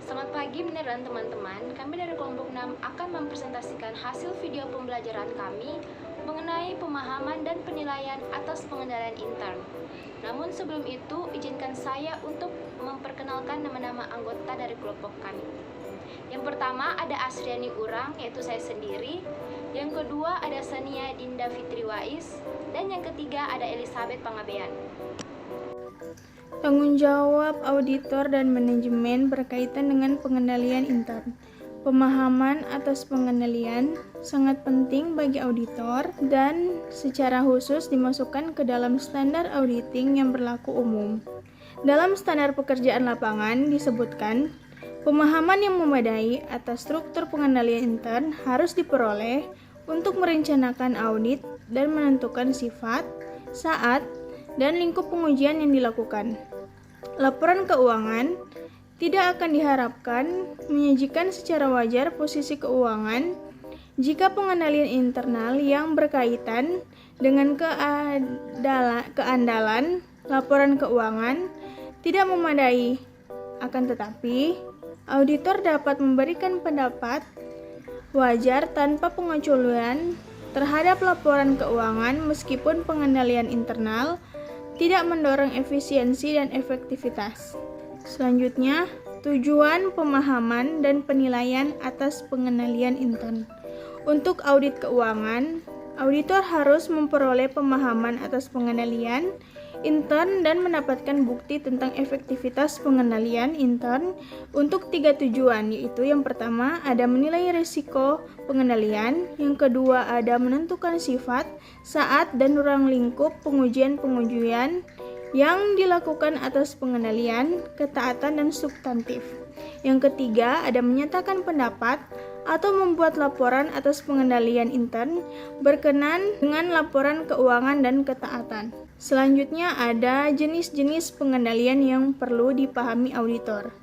Selamat pagi beneran teman-teman. Kami dari kelompok 6 akan mempresentasikan hasil video pembelajaran kami mengenai pemahaman dan penilaian atas pengendalian intern. Namun sebelum itu, izinkan saya untuk memperkenalkan nama-nama anggota dari kelompok kami. Yang pertama ada Asriani Urang, yaitu saya sendiri. Yang kedua ada Sania Dinda Fitri Wais. Dan yang ketiga ada Elizabeth Pangabean. Tanggung jawab auditor dan manajemen berkaitan dengan pengendalian intern. Pemahaman atas pengendalian sangat penting bagi auditor dan secara khusus dimasukkan ke dalam standar auditing yang berlaku umum. Dalam standar pekerjaan lapangan disebutkan, pemahaman yang memadai atas struktur pengendalian intern harus diperoleh untuk merencanakan audit dan menentukan sifat, saat, dan lingkup pengujian yang dilakukan. Laporan keuangan tidak akan diharapkan menyajikan secara wajar posisi keuangan jika pengendalian internal yang berkaitan dengan keandalan laporan keuangan tidak memadai. Akan tetapi, auditor dapat memberikan pendapat wajar tanpa pengecualian terhadap laporan keuangan meskipun pengendalian internal tidak mendorong efisiensi dan efektivitas. Selanjutnya, tujuan pemahaman dan penilaian atas pengendalian intern. Untuk audit keuangan, auditor harus memperoleh pemahaman atas pengendalian intern dan mendapatkan bukti tentang efektivitas pengendalian intern untuk 3 tujuan, yaitu yang pertama ada menilai risiko pengendalian, yang kedua ada menentukan sifat, saat, dan ruang lingkup pengujian yang dilakukan atas pengendalian, ketaatan, dan substantif. Yang ketiga ada menyatakan pendapat atau membuat laporan atas pengendalian intern berkenan dengan laporan keuangan dan ketaatan. Selanjutnya ada jenis-jenis pengendalian yang perlu dipahami auditor.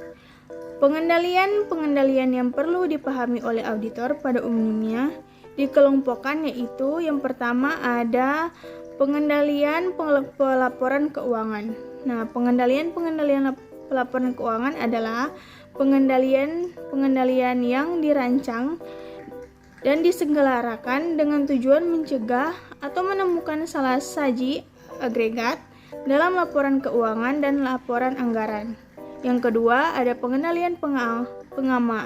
Pengendalian yang perlu dipahami oleh auditor pada umumnya dikelompokkan, yaitu yang pertama ada pengendalian pelaporan keuangan. Nah, pengendalian pelaporan keuangan adalah pengendalian yang dirancang dan diselenggarakan dengan tujuan mencegah atau menemukan salah saji agregat dalam laporan keuangan dan laporan anggaran. Yang kedua ada pengendalian pengamanan.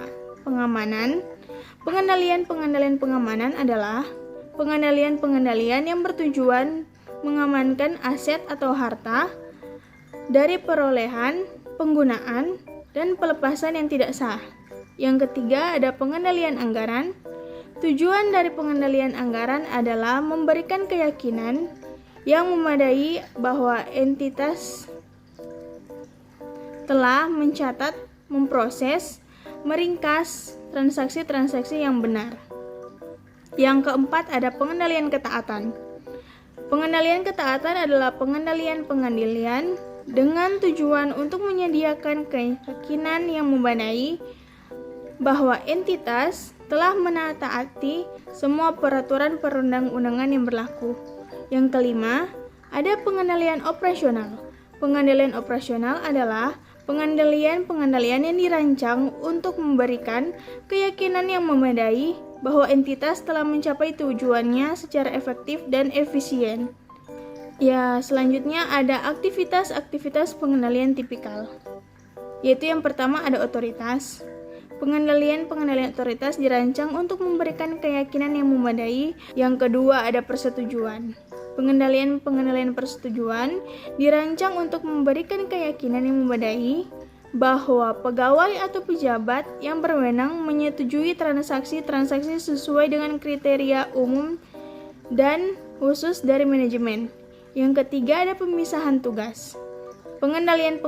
Pengendalian pengamanan adalah pengendalian yang bertujuan mengamankan aset atau harta dari perolehan, penggunaan, dan pelepasan yang tidak sah. Yang ketiga ada pengendalian anggaran. Tujuan dari pengendalian anggaran adalah memberikan keyakinan yang memadai bahwa entitas telah mencatat, memproses, meringkas transaksi-transaksi yang benar. Yang keempat ada pengendalian ketaatan. Pengendalian ketaatan adalah pengendalian dengan tujuan untuk menyediakan keyakinan yang memadai bahwa entitas telah menaati semua peraturan perundang-undangan yang berlaku. Yang kelima, ada pengendalian operasional. Pengendalian operasional adalah pengendalian yang dirancang untuk memberikan keyakinan yang memadai bahwa entitas telah mencapai tujuannya secara efektif dan efisien. Ya, selanjutnya ada aktivitas pengendalian tipikal. Yaitu yang pertama ada otoritas. Pengendalian otoritas dirancang untuk memberikan keyakinan yang memadai. Yang kedua ada persetujuan. Pengendalian persetujuan dirancang untuk memberikan keyakinan yang memadai bahwa pegawai atau pejabat yang berwenang menyetujui transaksi sesuai dengan kriteria umum dan khusus dari manajemen. Yang ketiga ada pemisahan tugas. Pengendalian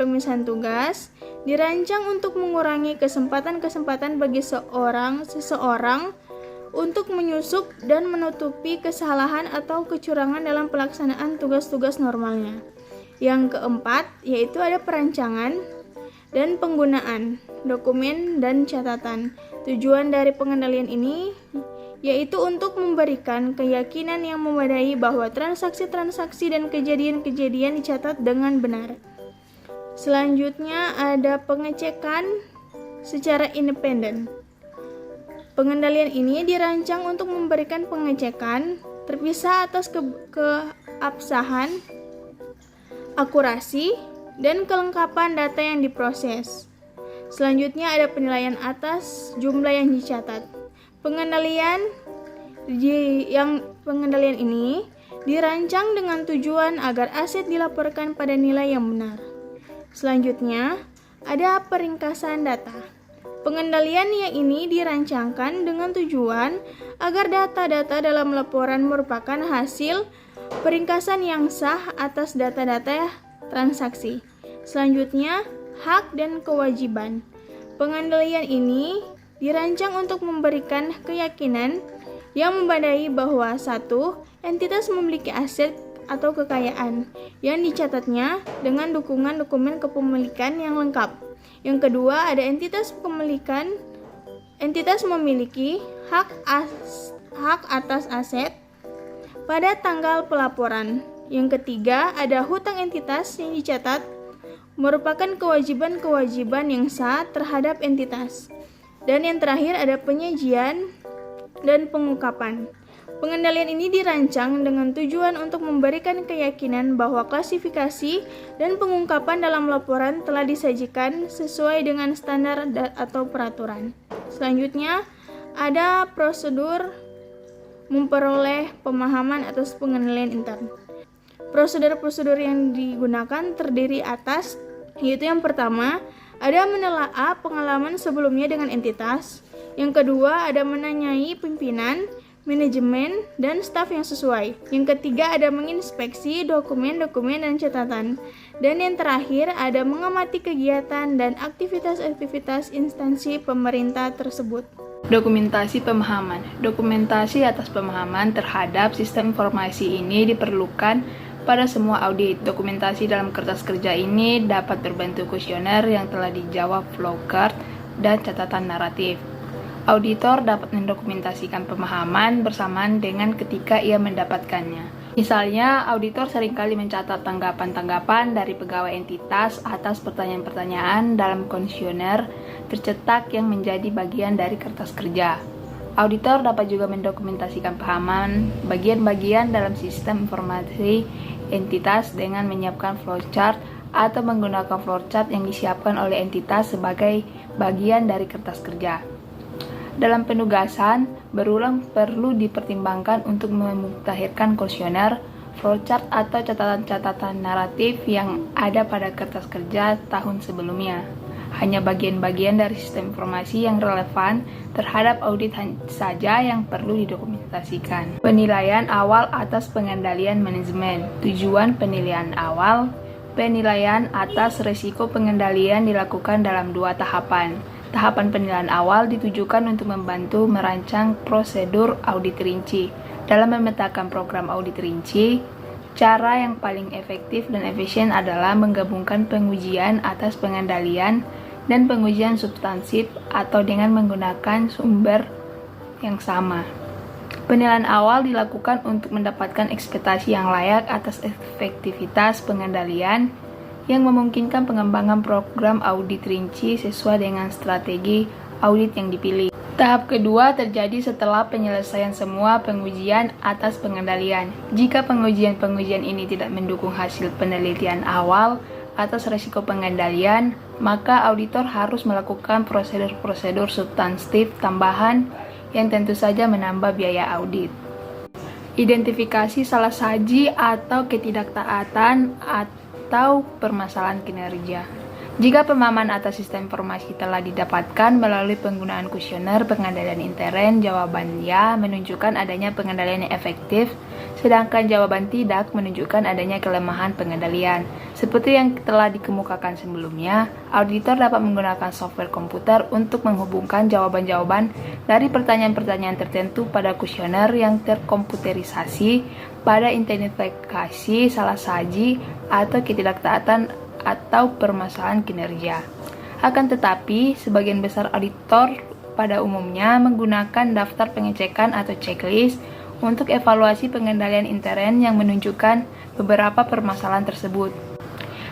pemisahan tugas dirancang untuk mengurangi kesempatan bagi seseorang untuk menyusup dan menutupi kesalahan atau kecurangan dalam pelaksanaan tugas-tugas normalnya. Yang keempat yaitu ada perancangan dan penggunaan dokumen dan catatan. Tujuan dari pengendalian ini yaitu untuk memberikan keyakinan yang memadai bahwa transaksi-transaksi dan kejadian-kejadian dicatat dengan benar. Selanjutnya ada pengecekan secara independen. Pengendalian ini dirancang untuk memberikan pengecekan terpisah atas keabsahan, akurasi, dan kelengkapan data yang diproses. Selanjutnya ada penilaian atas jumlah yang dicatat. Pengendalian ini dirancang dengan tujuan agar aset dilaporkan pada nilai yang benar. Selanjutnya, ada peringkasan data. Pengendalian yang ini dirancangkan dengan tujuan agar data-data dalam laporan merupakan hasil peringkasan yang sah atas data-data transaksi. Selanjutnya, hak dan kewajiban. Pengendalian ini dirancang untuk memberikan keyakinan yang memadai bahwa satu entitas memiliki aset atau kekayaan yang dicatatnya dengan dukungan dokumen kepemilikan yang lengkap. Yang kedua, ada entitas memiliki hak atas aset pada tanggal pelaporan. Yang ketiga, ada hutang entitas yang dicatat merupakan kewajiban-kewajiban yang sah terhadap entitas. Dan yang terakhir ada penyajian dan pengungkapan. Pengendalian ini dirancang dengan tujuan untuk memberikan keyakinan bahwa klasifikasi dan pengungkapan dalam laporan telah disajikan sesuai dengan standar atau peraturan. Selanjutnya, ada prosedur memperoleh pemahaman atas pengendalian intern. Prosedur-prosedur yang digunakan terdiri atas, yaitu yang pertama, ada menelaah pengalaman sebelumnya dengan entitas. Yang kedua, ada menanyai pimpinan, manajemen, dan staf yang sesuai. Yang ketiga, ada menginspeksi dokumen-dokumen dan catatan. Dan yang terakhir, ada mengamati kegiatan dan aktivitas-aktivitas instansi pemerintah tersebut. Dokumentasi pemahaman. Dokumentasi atas pemahaman terhadap sistem informasi ini diperlukan pada semua audit. Dokumentasi dalam kertas kerja ini dapat berbentuk kuesioner yang telah dijawab flowchart dan catatan naratif. Auditor dapat mendokumentasikan pemahaman bersamaan dengan ketika ia mendapatkannya. Misalnya, auditor seringkali mencatat tanggapan-tanggapan dari pegawai entitas atas pertanyaan-pertanyaan dalam kuesioner tercetak yang menjadi bagian dari kertas kerja. Auditor dapat juga mendokumentasikan pemahaman bagian-bagian dalam sistem informasi entitas dengan menyiapkan flowchart atau menggunakan flowchart yang disiapkan oleh entitas sebagai bagian dari kertas kerja. Dalam penugasan, berulang perlu dipertimbangkan untuk memutakhirkan kuesioner, flowchart atau catatan-catatan naratif yang ada pada kertas kerja tahun sebelumnya. Hanya bagian-bagian dari sistem informasi yang relevan terhadap audit saja yang perlu didokumentasikan. Penilaian awal atas pengendalian manajemen. Tujuan penilaian awal. Penilaian atas risiko pengendalian dilakukan dalam 2 tahapan. Tahapan penilaian awal ditujukan untuk membantu merancang prosedur audit rinci. Dalam memetakan program audit rinci, cara yang paling efektif dan efisien adalah menggabungkan pengujian atas pengendalian dan pengujian substansif atau dengan menggunakan sumber yang sama. Penilaian awal dilakukan untuk mendapatkan ekspektasi yang layak atas efektivitas pengendalian yang memungkinkan pengembangan program audit rinci sesuai dengan strategi audit yang dipilih. Tahap kedua terjadi setelah penyelesaian semua pengujian atas pengendalian. Jika pengujian-pengujian ini tidak mendukung hasil penelitian awal atas risiko pengendalian, maka auditor harus melakukan prosedur-prosedur substantif tambahan yang tentu saja menambah biaya audit. Identifikasi salah saji atau ketidaktaatan atau permasalahan kinerja. Jika pemahaman atas sistem informasi telah didapatkan melalui penggunaan kuesioner pengendalian intern, jawaban ya menunjukkan adanya pengendalian yang efektif, sedangkan jawaban tidak menunjukkan adanya kelemahan pengendalian. Seperti yang telah dikemukakan sebelumnya, auditor dapat menggunakan software komputer untuk menghubungkan jawaban-jawaban dari pertanyaan-pertanyaan tertentu pada kuesioner yang terkomputerisasi pada identifikasi salah saji atau ketidaktaatan atau permasalahan kinerja. Akan tetapi, sebagian besar auditor pada umumnya menggunakan daftar pengecekan atau checklist untuk evaluasi pengendalian intern yang menunjukkan beberapa permasalahan tersebut.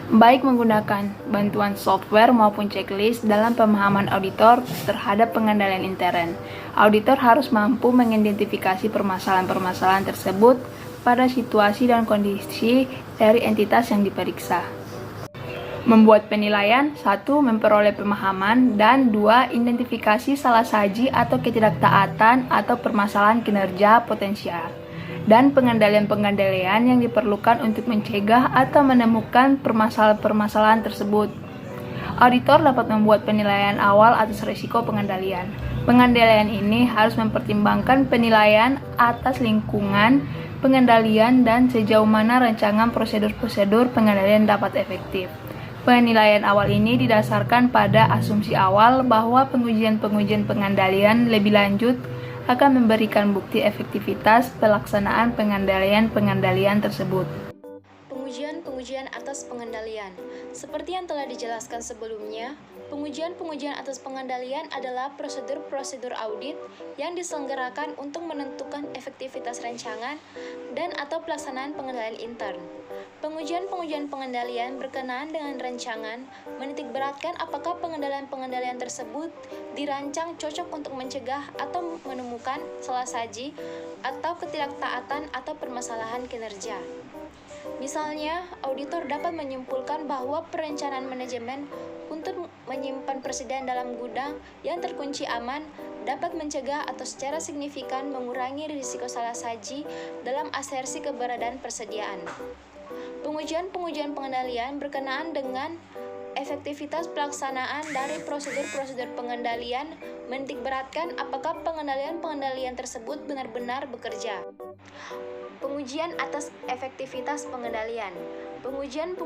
baik menggunakan bantuan software maupun checklist dalam pemahaman auditor terhadap pengendalian intern. Auditor harus mampu mengidentifikasi permasalahan-permasalahan tersebut pada situasi dan kondisi dari entitas yang diperiksa. Membuat penilaian, 1. Memperoleh pemahaman, dan 2. Identifikasi salah saji atau ketidaktaatan atau permasalahan kinerja potensial, dan pengendalian-pengendalian yang diperlukan untuk mencegah atau menemukan permasalahan-permasalahan tersebut. Auditor dapat membuat penilaian awal atas risiko pengendalian. Pengendalian ini harus mempertimbangkan penilaian atas lingkungan pengendalian dan sejauh mana rancangan prosedur-prosedur pengendalian dapat efektif. Penilaian awal ini didasarkan pada asumsi awal bahwa pengujian-pengujian pengendalian lebih lanjut akan memberikan bukti efektivitas pelaksanaan pengendalian tersebut. Pengujian atas pengendalian. Seperti yang telah dijelaskan sebelumnya, pengujian atas pengendalian adalah prosedur-prosedur audit yang diselenggarakan untuk menentukan efektivitas rancangan dan atau pelaksanaan pengendalian intern. Pengujian pengendalian berkenaan dengan rancangan menitikberatkan apakah pengendalian tersebut dirancang cocok untuk mencegah atau menemukan salah saji atau ketidaktaatan atau permasalahan kinerja. Misalnya, auditor dapat menyimpulkan bahwa perencanaan manajemen untuk menyimpan persediaan dalam gudang yang terkunci aman dapat mencegah atau secara signifikan mengurangi risiko salah saji dalam asersi keberadaan persediaan. Pengujian pengendalian berkenaan dengan efektivitas pelaksanaan dari prosedur-prosedur pengendalian menitikberatkan apakah pengendalian tersebut benar-benar bekerja. Pengujian atas efektivitas pengendalian. Pengujian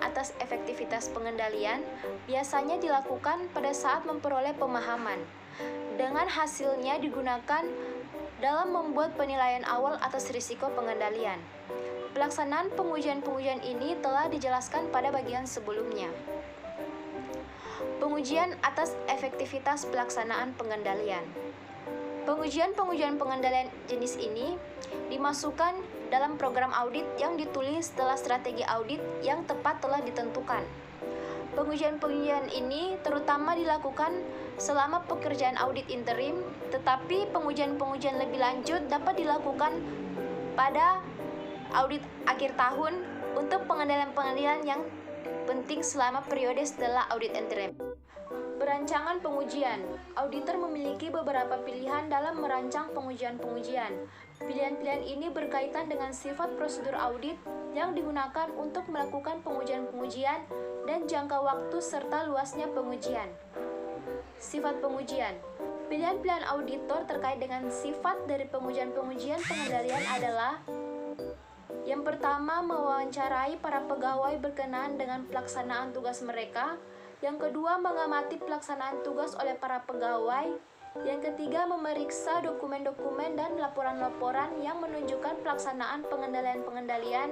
atas efektivitas pengendalian biasanya dilakukan pada saat memperoleh pemahaman. Dengan hasilnya digunakan dalam membuat penilaian awal atas risiko pengendalian. Pelaksanaan pengujian ini telah dijelaskan pada bagian sebelumnya. Pengujian atas efektivitas pelaksanaan pengendalian. Pengujian pengendalian jenis ini dimasukkan dalam program audit yang ditulis setelah strategi audit yang tepat telah ditentukan. Pengujian ini terutama dilakukan selama pekerjaan audit interim, tetapi pengujian lebih lanjut dapat dilakukan pada audit akhir tahun untuk pengendalian yang penting selama periode setelah audit interim. Perancangan pengujian. Auditor memiliki beberapa pilihan dalam merancang pengujian. Pilihan-pilihan ini berkaitan dengan sifat prosedur audit yang digunakan untuk melakukan pengujian dan jangka waktu serta luasnya pengujian. Sifat pengujian. Pilihan-pilihan auditor terkait dengan sifat dari pengujian pengendalian adalah: yang pertama, mewawancarai para pegawai berkenaan dengan pelaksanaan tugas mereka. Yang kedua, mengamati pelaksanaan tugas oleh para pegawai. Yang ketiga, memeriksa dokumen-dokumen dan laporan-laporan yang menunjukkan pelaksanaan pengendalian.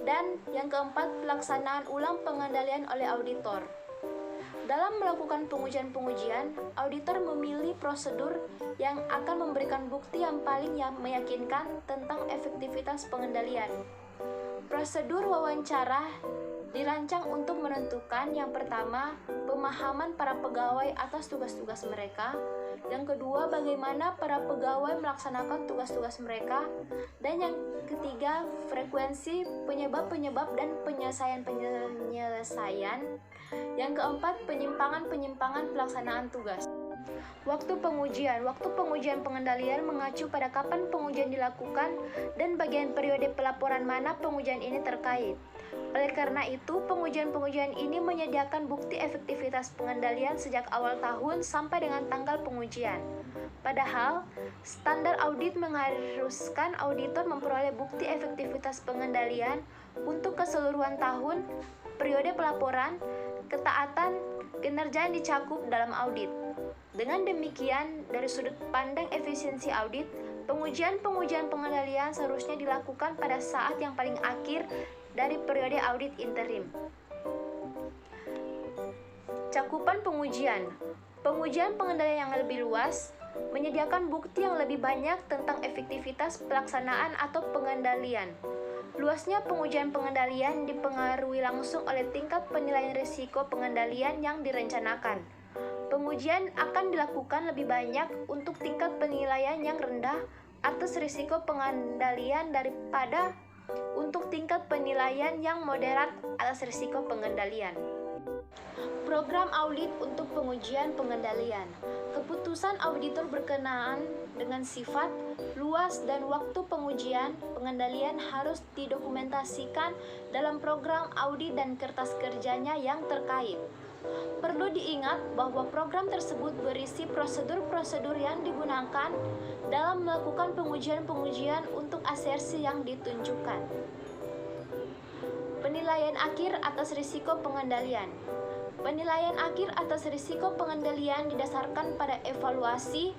Dan yang keempat, pelaksanaan ulang pengendalian oleh auditor. Dalam melakukan pengujian, auditor memilih prosedur yang akan memberikan bukti yang paling meyakinkan tentang efektivitas pengendalian. Prosedur wawancara dirancang untuk menentukan yang pertama, pemahaman para pegawai atas tugas-tugas mereka. Yang kedua, bagaimana para pegawai melaksanakan tugas-tugas mereka. Dan yang ketiga, frekuensi penyebab dan penyelesaian. Yang keempat, penyimpangan pelaksanaan tugas. Waktu pengujian pengendalian mengacu pada kapan pengujian dilakukan dan bagian periode pelaporan mana pengujian ini terkait. Oleh karena itu, pengujian ini menyediakan bukti efektivitas pengendalian sejak awal tahun sampai dengan tanggal pengujian. Padahal, standar audit mengharuskan auditor memperoleh bukti efektivitas pengendalian untuk keseluruhan tahun, periode pelaporan, ketaatan, kinerja yang dicakup dalam audit. Dengan demikian, dari sudut pandang efisiensi audit, pengujian pengendalian seharusnya dilakukan pada saat yang paling akhir dari periode audit interim. Cakupan pengujian pengendalian yang lebih luas menyediakan bukti yang lebih banyak tentang efektivitas pelaksanaan atau pengendalian. Luasnya pengujian pengendalian dipengaruhi langsung oleh tingkat penilaian risiko pengendalian yang direncanakan. Pengujian akan dilakukan lebih banyak untuk tingkat penilaian yang rendah atas risiko pengendalian daripada untuk tingkat penilaian yang moderat atas risiko pengendalian. Program audit untuk pengujian pengendalian. Keputusan auditor berkenaan dengan sifat, luas, dan waktu pengujian pengendalian harus didokumentasikan dalam program audit dan kertas kerjanya yang terkait. Perlu diingat bahwa program tersebut berisi prosedur-prosedur yang digunakan dalam melakukan pengujian-pengujian untuk asersi yang ditunjukkan. Penilaian akhir atas risiko pengendalian. Penilaian akhir atas risiko pengendalian didasarkan pada evaluasi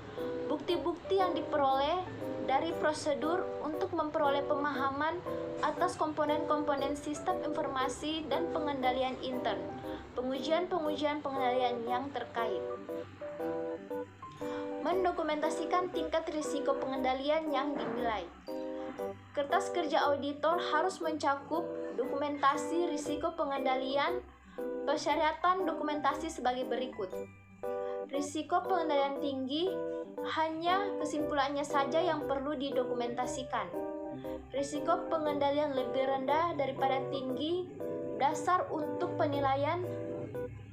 bukti-bukti yang diperoleh dari prosedur untuk memperoleh pemahaman atas komponen-komponen sistem informasi dan pengendalian intern, pengujian-pengujian pengendalian yang terkait. Mendokumentasikan tingkat risiko pengendalian yang dinilai. Kertas kerja auditor harus mencakup dokumentasi risiko pengendalian. Persyaratan dokumentasi sebagai berikut. Risiko pengendalian tinggi, hanya kesimpulannya saja yang perlu didokumentasikan. Risiko pengendalian lebih rendah daripada tinggi, dasar untuk penilaian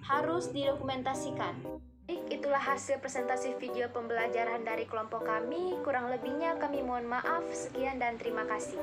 harus didokumentasikan. Itulah hasil presentasi video pembelajaran dari kelompok kami. Kurang lebihnya kami mohon maaf. Sekian dan terima kasih.